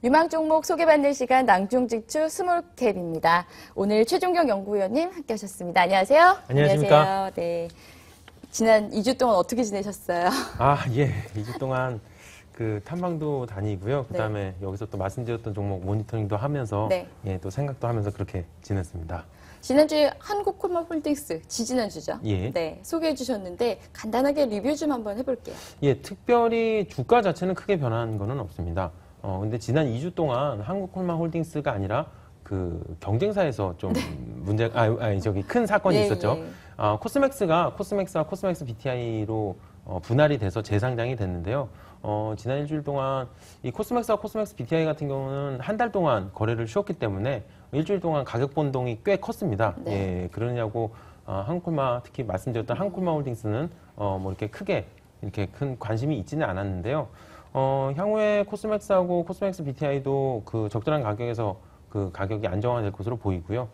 유망 종목 소개받는 시간 낭중직추 스몰캡입니다. 오늘 최종경 연구위원님 함께 하셨습니다. 안녕하세요. 안녕하십니까. 안녕하세요. 네. 지난 2주 동안 어떻게 지내셨어요? 예. 2주 동안 그 탐방도 다니고요. 그다음에 여기서 또 말씀드렸던 종목 모니터링도 하면서 또 생각도 하면서 그렇게 지냈습니다. 지난주에 한국콜마홀딩스, 지지난주죠? 예. 네, 소개해 주셨는데 간단하게 리뷰 좀 한번 해볼게요. 예, 특별히 주가 자체는 크게 변한 거는 없습니다. 근데 지난 2주 동안 한국콜마홀딩스가 아니라 그 경쟁사에서 좀 큰 사건이 있었죠. 코스맥스와 코스맥스 BTI로 분할이 돼서 재상장이 됐는데요. 지난 일주일 동안 이 코스맥스와 코스맥스 BTI 같은 경우는 한 달 동안 거래를 쉬었기 때문에 일주일 동안 가격 변동이 꽤 컸습니다. 예, 그러냐고 한국콜마, 특히 말씀드렸던 한국콜마홀딩스는 뭐 이렇게 크게 이렇게 큰 관심이 있지는 않았는데요. 향후에 코스맥스하고 코스맥스 BTI도 그 적절한 가격에서 그 가격이 안정화될 것으로 보이고요.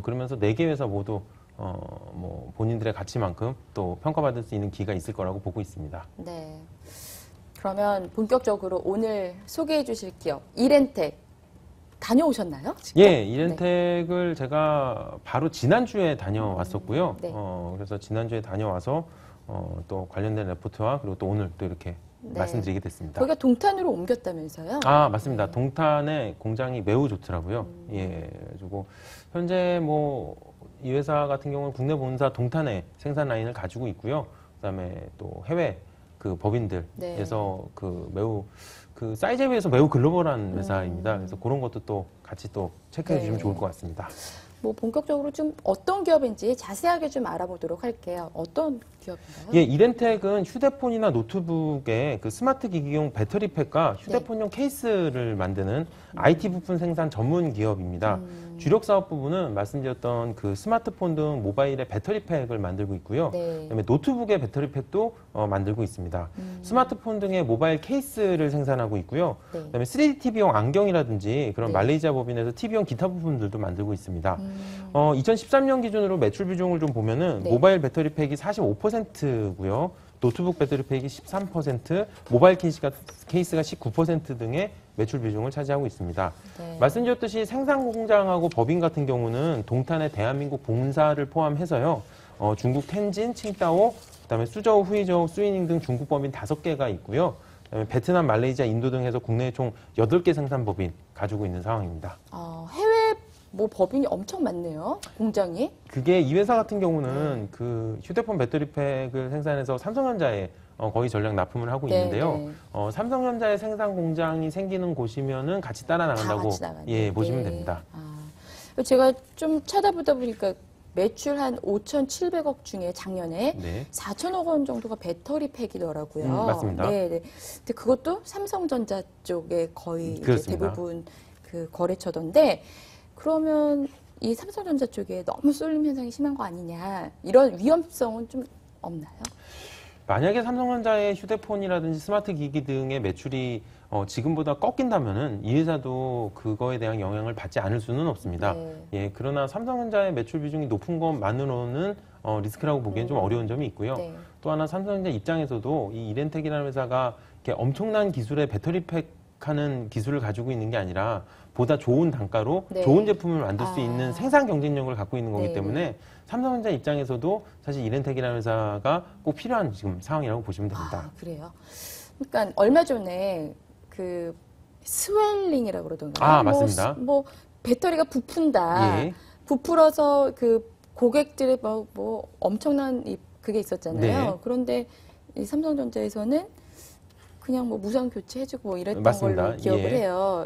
그러면서 4개 회사 모두 뭐 본인들의 가치만큼 또 평가받을 수 있는 기회가 있을 거라고 보고 있습니다. 네. 그러면 본격적으로 오늘 소개해 주실 기업 이렌텍 다녀오셨나요? 직접? 예, 이렌텍을 제가 바로 지난주에 다녀왔었고요. 그래서 지난주에 다녀와서 또 관련된 레포트와 그리고 또 오늘 또 이렇게 말씀드리게 됐습니다. 거기가 동탄으로 옮겼다면서요? 맞습니다. 동탄에 공장이 매우 좋더라고요. 예, 그리고 현재 뭐 이 회사 같은 경우는 국내 본사 동탄에 생산 라인을 가지고 있고요. 그다음에 또 해외 그 법인들에서 그 매우 그 사이즈에 비해서 매우 글로벌한 회사입니다. 그래서 그런 것도 또 같이 또 체크해 주시면 좋을 것 같습니다. 뭐 본격적으로 좀 어떤 기업인지 자세하게 좀 알아보도록 할게요. 어떤 기업인가요? 예, 이렌텍은 휴대폰이나 노트북에 그 스마트 기기용 배터리팩과 휴대폰용 케이스를 만드는 IT 부품 생산 전문 기업입니다. 주력 사업 부분은 말씀드렸던 그 스마트폰 등 모바일의 배터리팩을 만들고 있고요. 그다음에 노트북의 배터리팩도 만들고 있습니다. 스마트폰 등의 모바일 케이스를 생산하고 있고요. 그다음에 3D TV용 안경이라든지 그런 말레이시아 법인에서 TV용 기타 부품들도 만들고 있습니다. 2013년 기준으로 매출 비중을 좀 보면은 모바일 배터리팩이 45%고요. 노트북 배터리팩이 13%, 모바일 케이스가 19% 등의 매출 비중을 차지하고 있습니다. 말씀드렸듯이 생산 공장하고 법인 같은 경우는 동탄의 대한민국 본사를 포함해서요. 중국 텐진, 칭다오, 그다음에 수저우, 후이저우, 수이닝 등 중국 법인 5개가 있고요. 그다음에 베트남, 말레이시아, 인도 등에서 국내에 총 8개 생산 법인 가지고 있는 상황입니다. 해외 뭐 법인이 엄청 많네요. 공장이. 그게 이 회사 같은 경우는 그 휴대폰 배터리팩을 생산해서 삼성전자에 거의 전략 납품을 하고 있는데요. 삼성전자의 생산 공장이 생기는 곳이면은 같이 따라 나간다고 보시면 됩니다. 제가 좀 찾아보다 보니까 매출 한 5,700억 중에 작년에 4천억 원 정도가 배터리팩이더라고요. 맞습니다. 근데 그것도 삼성전자 쪽에 거의 이제 대부분 그 거래처던데. 그러면 이 삼성전자 쪽에 너무 쏠림 현상이 심한 거 아니냐 이런 위험성은 좀 없나요? 만약에 삼성전자의 휴대폰이라든지 스마트 기기 등의 매출이 지금보다 꺾인다면은 이 회사도 그거에 대한 영향을 받지 않을 수는 없습니다. 예, 그러나 삼성전자의 매출 비중이 높은 것만으로는 리스크라고 보기엔 좀 어려운 점이 있고요. 또 하나 삼성전자 입장에서도 이 이렌텍이라는 회사가 이렇게 엄청난 기술의 배터리팩 하는 기술을 가지고 있는 게 아니라 보다 좋은 단가로 좋은 제품을 만들 수 있는 생산 경쟁력을 갖고 있는 거기 때문에 삼성전자 입장에서도 사실 이렌텍이라는 회사가 꼭 필요한 지금 상황이라고 보시면 됩니다. 그래요. 그러니까 얼마 전에 그 스웰링이라고 그러던가요? 맞습니다. 뭐 배터리가 부푼다. 부풀어서 그 고객들의 뭐 엄청난 그게 있었잖아요. 그런데 이 삼성전자에서는 그냥 뭐 무상 교체해주고 뭐 이랬던 걸로 기억을 해요.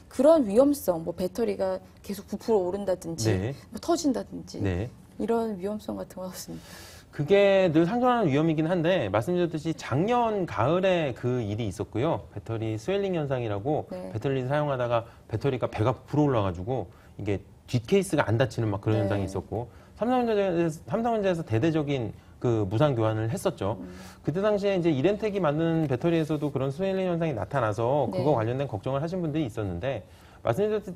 그런 위험성, 뭐 배터리가 계속 부풀어 오른다든지, 뭐 터진다든지 이런 위험성 같은 건 없습니다. 그게 늘 상존하는 위험이긴 한데 말씀드렸듯이 작년 가을에 그 일이 있었고요. 배터리 스웰링 현상이라고 배터리를 사용하다가 배터리가 배가 부풀어 올라가지고 이게 뒷 케이스가 안 닫히는 막 그런 현상이 있었고 삼성전자에서 대대적인 그 무상 교환을 했었죠. 그때 당시에 이제 이렌텍이 만든 배터리에서도 그런 스웰링 현상이 나타나서 그거 관련된 걱정을 하신 분들이 있었는데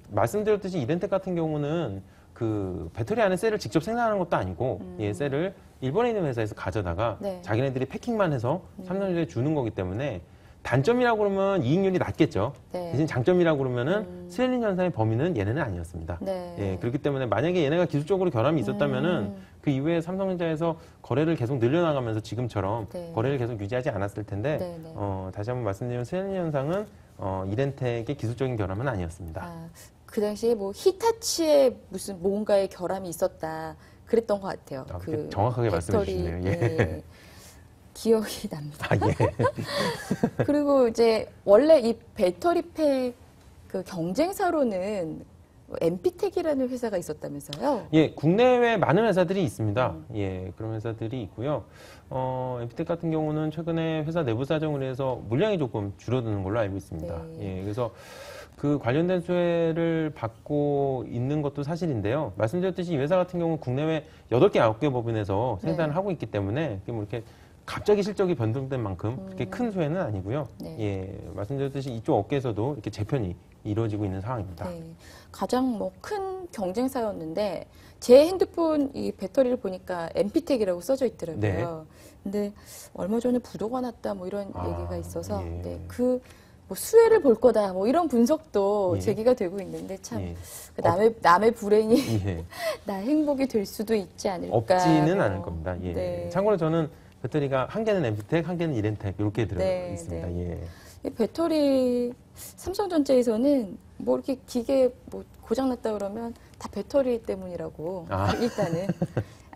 말씀드렸듯이 이렌텍 같은 경우는 그 배터리 안에 셀을 직접 생산하는 것도 아니고 셀을 일본에 있는 회사에서 가져다가 자기네들이 패킹만 해서 삼성전자에 주는 거기 때문에 단점이라고 그러면 이익률이 낮겠죠. 네. 대신 장점이라고 그러면은 스웰링 현상의 범위는 얘네는 아니었습니다. 네. 예, 그렇기 때문에 만약에 얘네가 기술적으로 결함이 있었다면은 그 이후에 삼성전자에서 거래를 계속 늘려나가면서 지금처럼 네. 거래를 계속 유지하지 않았을 텐데 네, 네. 다시 한번 말씀드리면 스웰링 현상은 이렌텍의 기술적인 결함은 아니었습니다. 아, 그 당시에 뭐 히타치에 무슨 뭔가의 결함이 있었다 그랬던 것 같아요. 그 정확하게 말씀해 주시네요. 예. 예. 기억이 납니다. 아, 예. 그리고 이제 원래 이 배터리팩 그 경쟁사로는 엠피텍이라는 회사가 있었다면서요? 예, 국내외 많은 회사들이 있습니다. 예, 그런 회사들이 있고요. 엠피텍 같은 경우는 최근에 회사 내부 사정을 해서 물량이 조금 줄어드는 걸로 알고 있습니다. 네. 예, 그래서 그 관련된 수혜를 받고 있는 것도 사실인데요. 말씀드렸듯이 이 회사 같은 경우는 국내외 8개, 9개 법인에서 생산을 네. 하고 있기 때문에 뭐 이렇게 갑자기 실적이 변동된 만큼 그렇게 큰 수혜는 아니고요. 네. 예, 말씀드렸듯이 이쪽 업계에서도 이렇게 재편이 이루어지고 있는 상황입니다. 네. 가장 뭐 큰 경쟁사였는데 제 핸드폰 이 배터리를 보니까 엠피텍이라고 써져 있더라고요. 네. 근데 얼마 전에 부도가 났다 뭐 이런 얘기가 있어서 예. 네, 그 뭐 수혜를 볼 거다 뭐 이런 분석도 예. 제기가 되고 있는데 참 예. 남의 불행이 예. 나 행복이 될 수도 있지 않을까. 없지는 뭐. 않을 겁니다. 예. 네. 참고로 저는 배터리가 한 개는 엠피텍, 한 개는 이렌텍 이렇게 들어 네, 있습니다. 네. 예. 이 배터리 삼성전자에서는 뭐 이렇게 기계 뭐 고장 났다 그러면 다 배터리 때문이라고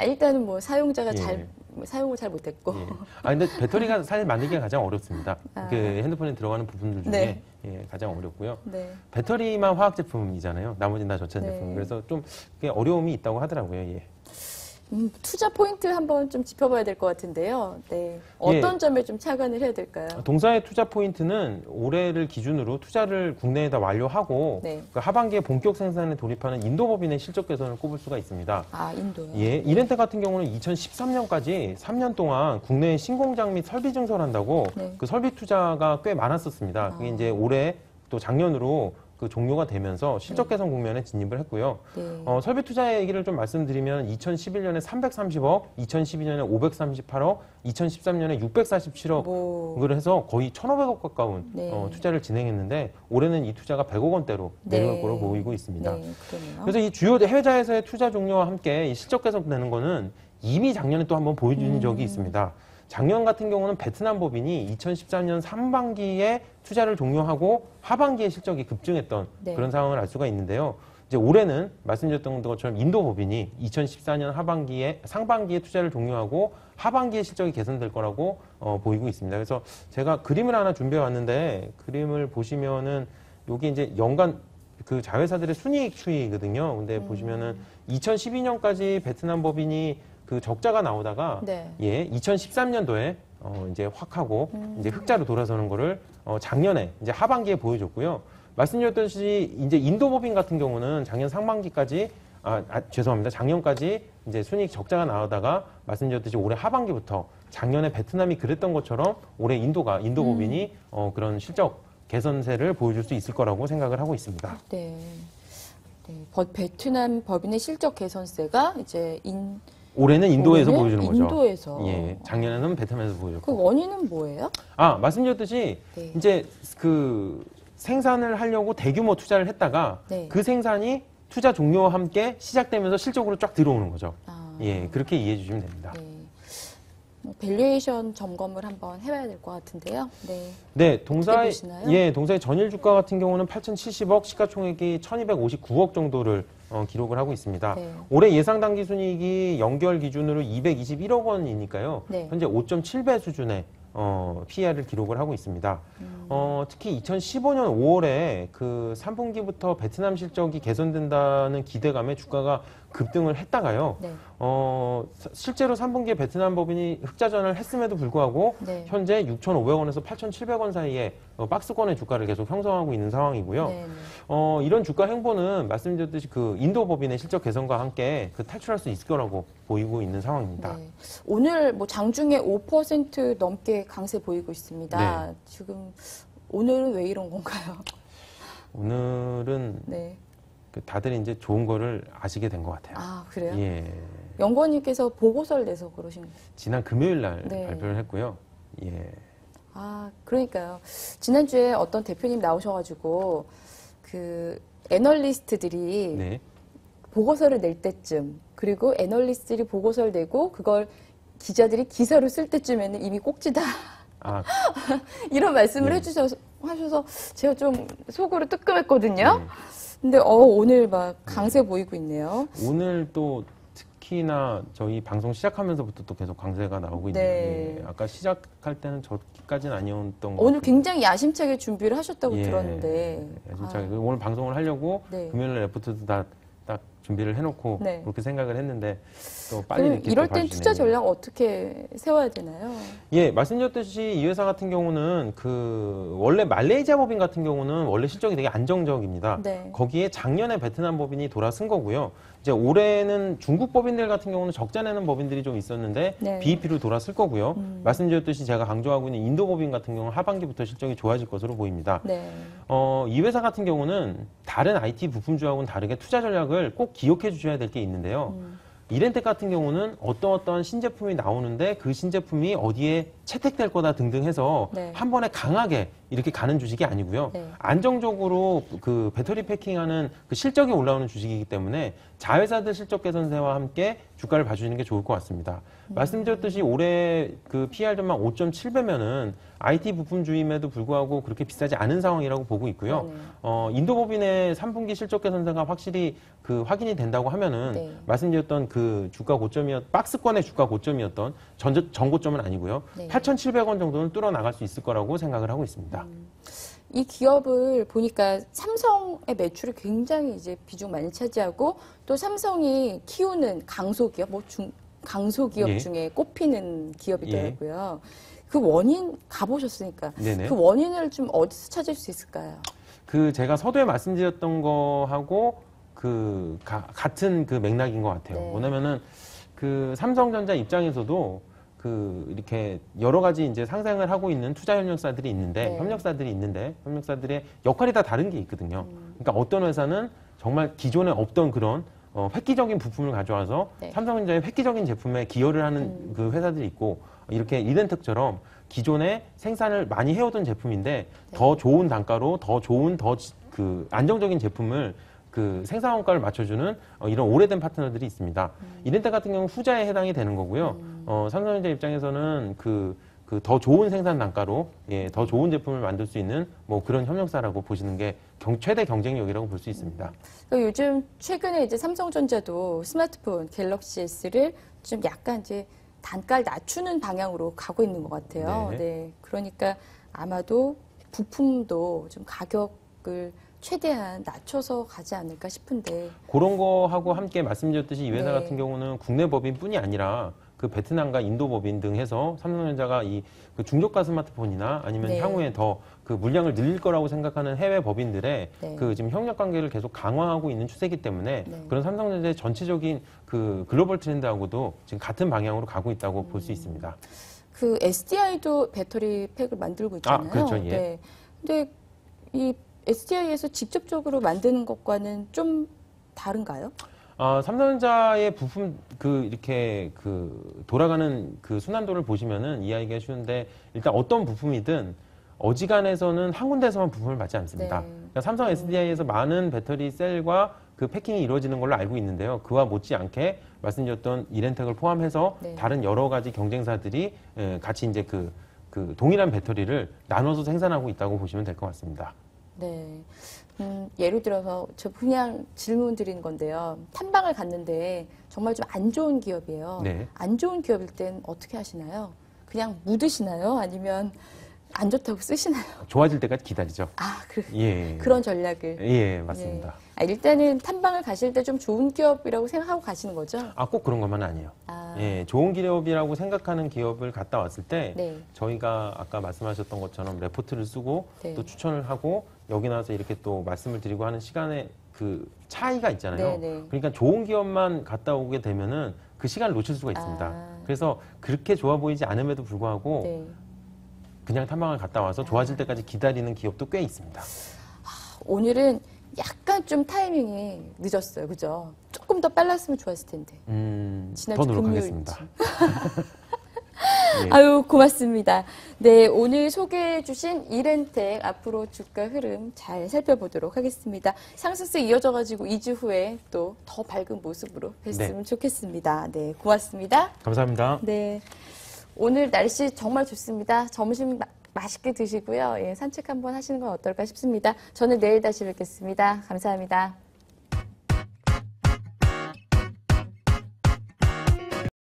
일단은 뭐 사용자가 예. 사용을 잘 못했고 예. 근데 배터리가 사실 만들기가 가장 어렵습니다. 그 핸드폰에 들어가는 부분들 중에 네. 예, 가장 어렵고요. 네. 배터리만 화학 제품이잖아요. 나머지는 다 전자 네. 제품. 그래서 좀 그게 어려움이 있다고 하더라고요. 예. 투자 포인트 한번 좀 짚어봐야 될 것 같은데요. 네. 어떤 점에 좀 착안을 해야 될까요? 동사의 투자 포인트는 올해를 기준으로 투자를 국내에다 완료하고 네. 그 하반기에 본격 생산에 돌입하는 인도 법인의 실적 개선을 꼽을 수가 있습니다. 아, 인도요? 예, 이렌텍 같은 경우는 2013년까지 3년 동안 국내에 신공장 및 설비 증설한다고 네. 그 설비 투자가 꽤 많았었습니다. 그게 이제 올해 또 작년으로 그 종료가 되면서 실적 개선 국면에 진입을 했고요. 네. 설비 투자 얘기를 좀 말씀드리면 2011년에 330억, 2012년에 538억, 2013년에 647억 뭐, 을 해서 거의 1,500억 가까운 네. 투자를 진행했는데 올해는 이 투자가 100억 원대로 내려갈 거로 보이고 있습니다. 네, 그러네요. 그래서 이 주요 해외자회사의 투자 종료와 함께 이 실적 개선되는 거는 이미 작년에 또 한번 보여준 적이 있습니다. 작년 같은 경우는 베트남 법인이 2014년 상반기에 투자를 종료하고 하반기에 실적이 급증했던 네. 그런 상황을 알 수가 있는데요. 이제 올해는 말씀드렸던 것처럼 인도 법인이 2014년 상반기에 투자를 종료하고 하반기에 실적이 개선될 거라고 보이고 있습니다. 그래서 제가 그림을 하나 준비해 왔는데 그림을 보시면은 여기 이제 연간 그 자회사들의 순이익 추이거든요. 근데 보시면은 2012년까지 베트남 법인이 그 적자가 나오다가 네. 예, 2013년도에 이제 확 하고 이제 흑자로 돌아서는 거를 작년에 이제 하반기에 보여줬고요. 말씀드렸듯이 이제 인도 법인 같은 경우는 작년 상반기까지 죄송합니다. 작년까지 이제 순이익 적자가 나오다가 말씀드렸듯이 올해 하반기부터 작년에 베트남이 그랬던 것처럼 올해 인도 법인이 그런 실적 개선세를 보여줄 수 있을 거라고 생각을 하고 있습니다. 네. 네. 베트남 법인의 실적 개선세가 이제 올해는 인도에서 보여주는 거죠. 인도에서. 예, 작년에는 베트남에서 보여줬고. 그 원인은 뭐예요? 말씀드렸듯이 네. 이제 그 생산을 하려고 대규모 투자를 했다가 네. 그 생산이 투자 종료와 함께 시작되면서 실적으로 쫙 들어오는 거죠. 예, 그렇게 이해해 주시면 됩니다. 네. 밸류에이션 점검을 한번 해봐야 될 것 같은데요. 네. 네, 동사의 보시나요? 동사의 전일 주가 같은 경우는 8,070억, 시가총액이 1,259억 정도를 기록을 하고 있습니다. 네. 올해 예상 당기 순이익이 연결 기준으로 221억 원이니까요. 네. 현재 5.7배 수준의 PER을 기록을 하고 있습니다. 특히 2015년 5월에 그 3분기부터 베트남 실적이 개선된다는 기대감에 주가가 급등을 했다가요. 네. 실제로 3분기에 베트남 법인이 흑자전을 했음에도 불구하고 네. 현재 6,500원에서 8,700원 사이에 박스권의 주가를 계속 형성하고 있는 상황이고요. 네. 이런 주가 행보는 말씀드렸듯이 그 인도 법인의 실적 개선과 함께 그 탈출할 수 있을 거라고 보이고 있는 상황입니다. 네. 오늘 뭐 장중에 5% 넘게 강세 보이고 있습니다. 네. 지금 오늘은 왜 이런 건가요? 오늘은 네. 다들 이제 좋은 거를 아시게 된 것 같아요. 아, 그래요? 예. 연구원님께서 보고서를 내서 그러신 거예요? 지난 금요일 날 네. 발표를 했고요. 예. 아, 그러니까요. 지난주에 어떤 대표님 나오셔가지고 그 애널리스트들이 네. 보고서를 낼 때쯤, 그리고 애널리스트들이 보고서를 내고 그걸 기자들이 기사로 쓸 때쯤에는 이미 꼭지다. 아, 이런 말씀을 네. 하셔서 제가 좀 속으로 뜨끔했거든요. 네. 근데 오늘 막 강세 보이고 있네요. 오늘 또 특히나 저희 방송 시작하면서부터 또 계속 강세가 나오고 네. 있는데 아까 시작할 때는 저기까지는 아니었던 것 오늘 같아요. 굉장히 야심차게 준비를 하셨다고 예, 들었는데. 진짜 오늘 방송을 하려고 네. 금요일 레포트도 다 딱 준비를 해놓고 네. 그렇게 생각을 했는데 또 빨리 그럼 늦게 이럴 또 땐 봐주시네요. 투자 전략 어떻게 세워야 되나요? 예, 말씀드렸듯이 이 회사 같은 경우는 원래 말레이시아 법인 같은 경우는 원래 실적이 되게 안정적입니다. 네. 거기에 작년에 베트남 법인이 돌아선 거고요. 이제 올해는 중국 법인들 같은 경우는 적자 내는 법인들이 좀 있었는데 네. BEP로 돌아설 거고요. 말씀드렸듯이 제가 강조하고 있는 인도 법인 같은 경우는 하반기부터 실적이 좋아질 것으로 보입니다. 네. 이 회사 같은 경우는 다른 IT 부품주하고는 다르게 투자 전략을 꼭 기억해 주셔야 될 게 있는데요. 이렌텍 같은 경우는 어떤 신제품이 나오는데 그 신제품이 어디에 채택될 거다 등등 해서 네. 한 번에 강하게 이렇게 가는 주식이 아니고요. 네. 안정적으로 그 배터리 패킹하는 그 실적이 올라오는 주식이기 때문에 자회사들 실적 개선세와 함께 주가를 봐주시는 게 좋을 것 같습니다. 말씀드렸듯이 올해 그 PR 전망 5.7배면은 IT 부품주임에도 불구하고 그렇게 비싸지 않은 상황이라고 보고 있고요. 인도 법인의 3분기 실적 개선세가 확실히 그 확인이 된다고 하면은 네. 말씀드렸던 그 주가 박스권의 주가 고점이었던 전고점은 아니고요. 네. 8,700원 정도는 뚫어 나갈 수 있을 거라고 생각을 하고 있습니다. 이 기업을 보니까 삼성의 매출이 굉장히 이제 비중 많이 차지하고 또 삼성이 키우는 강소기업, 강소기업 예. 중에 꼽히는 기업이더라고요. 그 원인 가보셨으니까 네네. 그 원인을 좀 어디서 찾을 수 있을까요? 제가 서두에 말씀드렸던 거하고 같은 그 맥락인 것 같아요. 네. 뭐냐면은 삼성전자 입장에서도 이렇게 여러 가지 이제 상생을 하고 있는 투자 협력사들이 있는데, 네. 협력사들의 역할이 다 다른 게 있거든요. 그러니까 어떤 회사는 정말 기존에 없던 그런 획기적인 부품을 가져와서 네. 삼성전자의 획기적인 제품에 기여를 하는 그 회사들이 있고, 이렇게 이렌텍처럼 기존에 생산을 많이 해오던 제품인데 더 좋은 단가로 더 좋은 안정적인 제품을 생산 원가를 맞춰주는 이런 오래된 파트너들이 있습니다. 이렌텍 같은 경우는 후자에 해당이 되는 거고요. 삼성전자 입장에서는 더 좋은 생산 단가로 더 좋은 제품을 만들 수 있는 뭐 그런 협력사라고 보시는 게 최대 경쟁력이라고 볼 수 있습니다. 그러니까 요즘 최근에 이제 삼성전자도 스마트폰 갤럭시 S를 좀 약간 이제 단가를 낮추는 방향으로 가고 있는 것 같아요. 네. 네. 그러니까 아마도 부품도 좀 가격을 최대한 낮춰서 가지 않을까 싶은데. 그런 거하고 함께 말씀드렸듯이 이 회사 네. 같은 경우는 국내 법인뿐이 아니라 베트남과 인도 법인 등 해서 삼성전자가 그 중저가 스마트폰이나 아니면 네. 향후에 더 물량을 늘릴 거라고 생각하는 해외 법인들의 네. 지금 협력 관계를 계속 강화하고 있는 추세이기 때문에 네. 그런 삼성전자의 전체적인 글로벌 트렌드하고도 지금 같은 방향으로 가고 있다고 볼 수 있습니다. 그 SDI도 배터리 팩을 만들고 있잖아요. 그렇죠. 예. 네. 근데 이 SDI에서 직접적으로 만드는 것과는 좀 다른가요? 삼성전자의 부품 이렇게 돌아가는 순환도를 보시면은 이해하기가 쉬운데, 일단 어떤 부품이든 어지간해서는 한 군데서만 부품을 받지 않습니다. 네. 그러니까 삼성 SDI에서 많은 배터리 셀과 패킹이 이루어지는 걸로 알고 있는데요. 그와 못지않게 말씀드렸던 이렌텍을 포함해서 네. 다른 여러 가지 경쟁사들이 같이 이제 동일한 배터리를 나눠서 생산하고 있다고 보시면 될 것 같습니다. 네. 예를 들어서 저 그냥 질문 드리는 건데요. 탐방을 갔는데 정말 좀 안 좋은 기업이에요. 네. 안 좋은 기업일 땐 어떻게 하시나요? 그냥 묻으시나요? 아니면 안 좋다고 쓰시나요? 좋아질 때까지 기다리죠. 예. 그런 전략을. 예, 맞습니다. 일단은 탐방을 가실 때 좀 좋은 기업이라고 생각하고 가시는 거죠? 꼭 그런 것만 아니에요. 예, 좋은 기업이라고 생각하는 기업을 갔다 왔을 때 네. 저희가 아까 말씀하셨던 것처럼 레포트를 쓰고 네. 또 추천을 하고 여기 나와서 이렇게 또 말씀을 드리고 하는 시간에 차이가 있잖아요. 네, 네. 그러니까 좋은 기업만 갔다 오게 되면은 그 시간을 놓칠 수가 있습니다. 그래서 그렇게 좋아 보이지 않음에도 불구하고 네. 그냥 탐방을 갔다 와서 좋아질 때까지 기다리는 기업도 꽤 있습니다. 오늘은 약간 좀 타이밍이 늦었어요. 그죠? 조금 더 빨랐으면 좋았을 텐데. 더 노력하겠습니다. 예. 아유, 고맙습니다. 네, 오늘 소개해 주신 이렌텍 앞으로 주가 흐름 잘 살펴보도록 하겠습니다. 상승세 이어져가지고 2주 후에 또 더 밝은 모습으로 뵀으면 좋겠습니다. 네, 고맙습니다. 감사합니다. 네, 오늘 날씨 정말 좋습니다. 점심 맛있게 드시고요. 예, 산책 한번 하시는 건 어떨까 싶습니다. 저는 내일 다시 뵙겠습니다. 감사합니다.